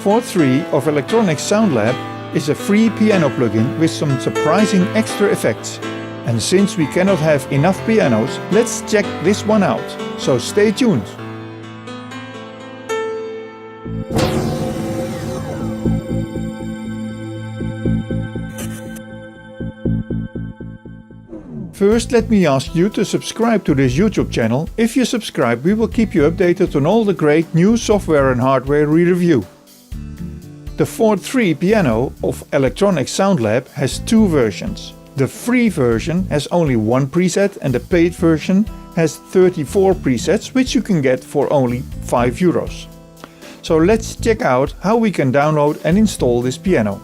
FORT3 of Electronix Soundlab is a free piano plugin with some surprising extra effects. And since we cannot have enough pianos, let's check this one out, so stay tuned! First, let me ask you to subscribe to this YouTube channel. If you subscribe, we will keep you updated on all the great new software and hardware we review. The FORT3 piano of Electronix Soundlab has two versions. The free version has only one preset and the paid version has 34 presets, which you can get for only €5. So let's check out how we can download and install this piano.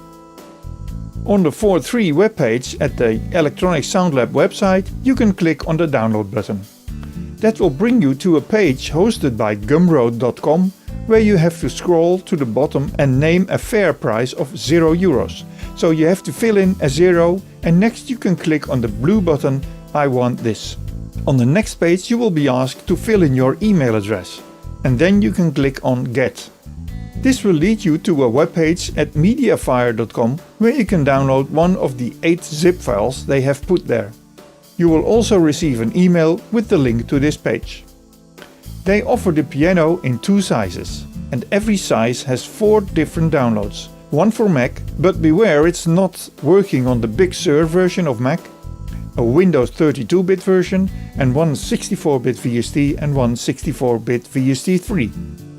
On the FORT3 webpage at the Electronix Soundlab website, you can click on the download button. That will bring you to a page hosted by gumroad.com, where you have to scroll to the bottom and name a fair price of €0. So you have to fill in a 0 and next you can click on the blue button I want this. On the next page you will be asked to fill in your email address and then you can click on Get. This will lead you to a webpage at mediafire.com where you can download one of the 8 zip files they have put there. You will also receive an email with the link to this page. They offer the piano in 2 sizes and every size has 4 different downloads. One for Mac, but beware it's not working on the Big Sur version of Mac, a Windows 32-bit version and one 64-bit VST and one 64-bit VST3.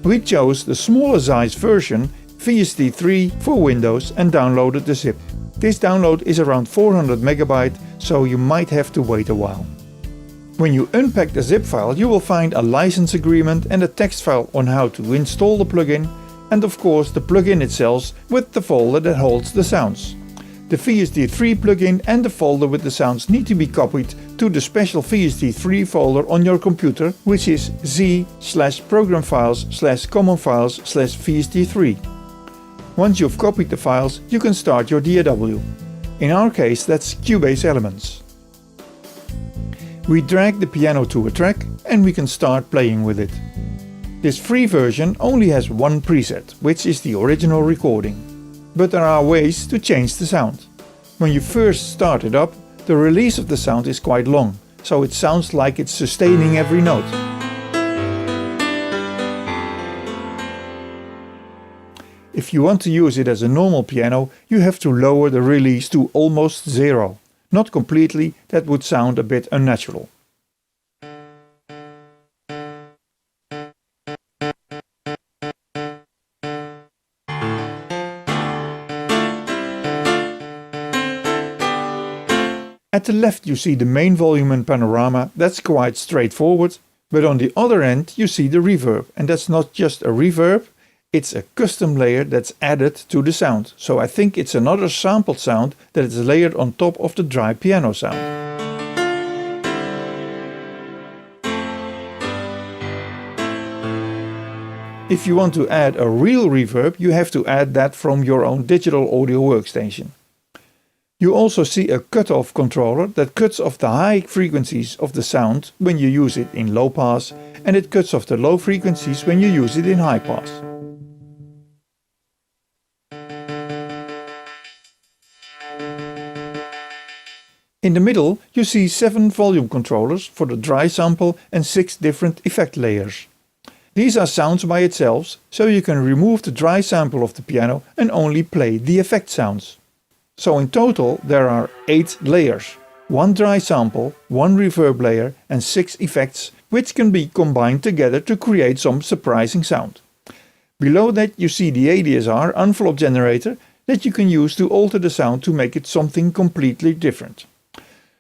We chose the smaller size version, VST3 for Windows, and downloaded the zip. This download is around 400 MB, so you might have to wait a while. When you unpack the zip file, you will find a license agreement and a text file on how to install the plugin, and of course the plugin itself with the folder that holds the sounds. The VST3 plugin and the folder with the sounds need to be copied to the special VST3 folder on your computer, which is z/program files/common files/VST3. Once you've copied the files, you can start your DAW. In our case, that's Cubase Elements. We drag the piano to a track and we can start playing with it. This free version only has one preset, which is the original recording. But there are ways to change the sound. When you first start it up, the release of the sound is quite long, so it sounds like it's sustaining every note. If you want to use it as a normal piano, you have to lower the release to almost 0. Not completely, that would sound a bit unnatural. At the left you see the main volume and panorama, that's quite straightforward, but on the other end you see the reverb, and that's not just a reverb, it's a custom layer that's added to the sound, so I think it's another sampled sound that is layered on top of the dry piano sound. If you want to add a real reverb, you have to add that from your own digital audio workstation. You also see a cutoff controller that cuts off the high frequencies of the sound when you use it in low pass, and it cuts off the low frequencies when you use it in high pass. In the middle you see 7 volume controllers for the dry sample and 6 different effect layers. These are sounds by itself, so you can remove the dry sample of the piano and only play the effect sounds. So in total there are 8 layers, 1 dry sample, 1 reverb layer and 6 effects, which can be combined together to create some surprising sound. Below that you see the ADSR envelope generator that you can use to alter the sound to make it something completely different.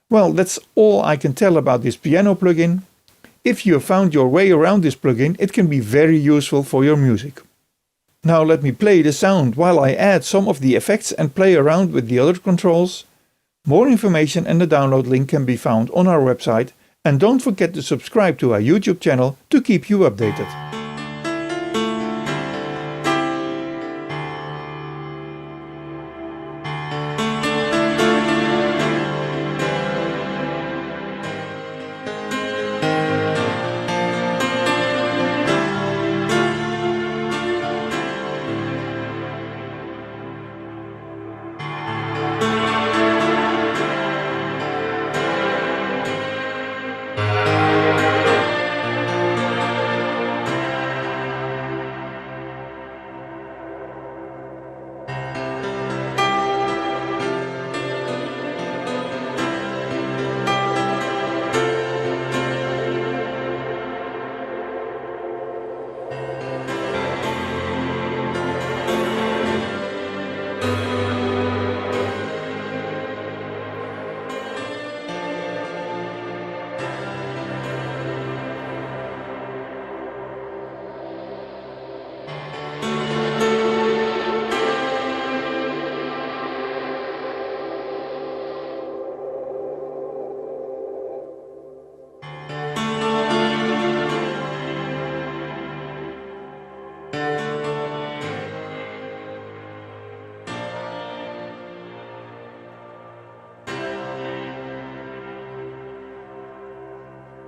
Well, that's all I can tell about this piano plugin. If you have found your way around this plugin, it can be very useful for your music. Now let me play the sound while I add some of the effects and play around with the other controls. More information and the download link can be found on our website, and don't forget to subscribe to our YouTube channel to keep you updated.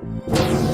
you.